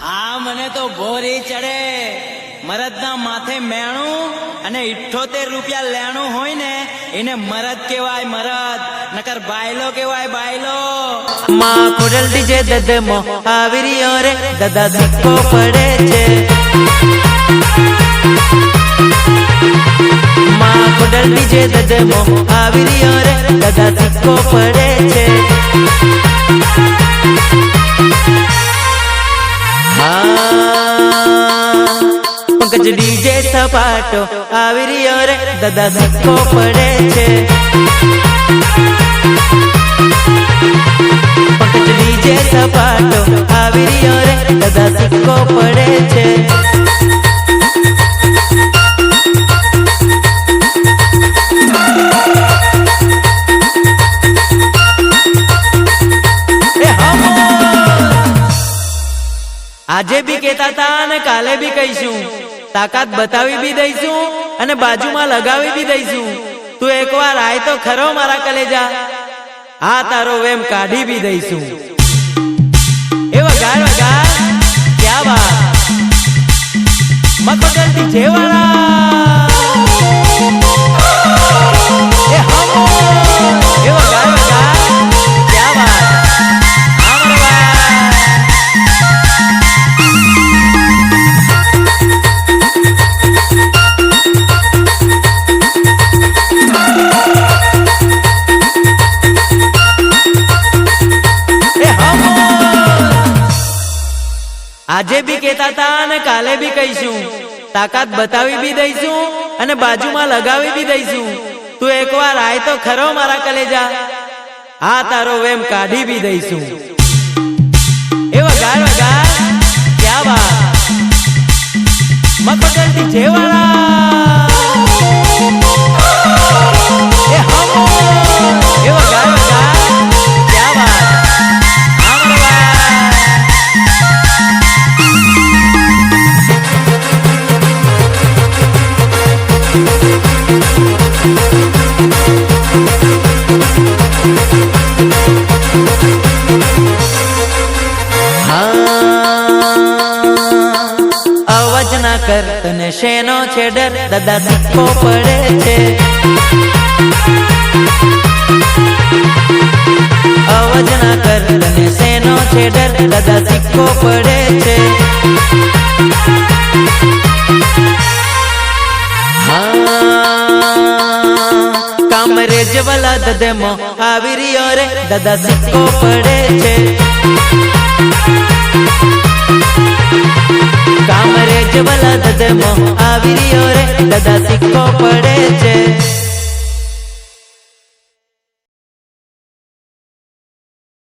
આ મને તો ભોરી ચડે મરદના માથે મેણું અને 78 રૂપિયા લેણું હોય ને એને મરદ કહેવાય મરદ નકર બાયલો કહેવાય બાયલો માં ખોડલ ડીજે દદમો આવી રહ્યો રે દાદા સિક્કો પડે છે માં ખોડલ ડીજે દદમો આવી રહ્યો રે દાદા સિક્કો પડે છે પંકજ ડીજે સપાટો આવી રહ્યો રે દાદા સિક્કો પડે છે પંકજ ડીજે સપાટો આવી રહ્યો રે દાદા સિક્કો પડે છે આજે भी कहता था અને કાલે भी કહીશું તાકાત બતાવી भी દઈશું અને બાજુમાં લગાવી भी દઈશું તું એકવાર આય તો ખરો મારા કલેજા આ તારો વેમ કાઢી भी દઈશું એ વગાડ વગાડ ક્યા વાત મકોડલ ડીજે વાળા એ હમો એ વગાડ વગાડ ક્યા વાત આજે भी कहता था અને કાલે भी કહીશું તાકાત બતાવી भी દઈશું અને બાજુમાં લગાવી भी દઈશું તું એકવાર આય તો ખરો મારા કલેજા આ તારો વેમ કાઢી भी દઈશું એ વગાડ વગાડ ક્યા વાત મકોડલ ડીજે વાળા એ હમો એ વગાડ વગાડ ક્યા વાત અવાજ ના કર તને શેનો છે ડર દાદા સિક્કો પડે છે અવાજ ના કર તને શેનો છે ડર દાદા સિક્કો પડે છે કામરેજ વાલા દદમો આવી રહ્યો રે દાદા સિક્કો પડે છે કામરેજ વાલા દદમો આવી રહ્યો રે દાદા સિક્કો પડે છે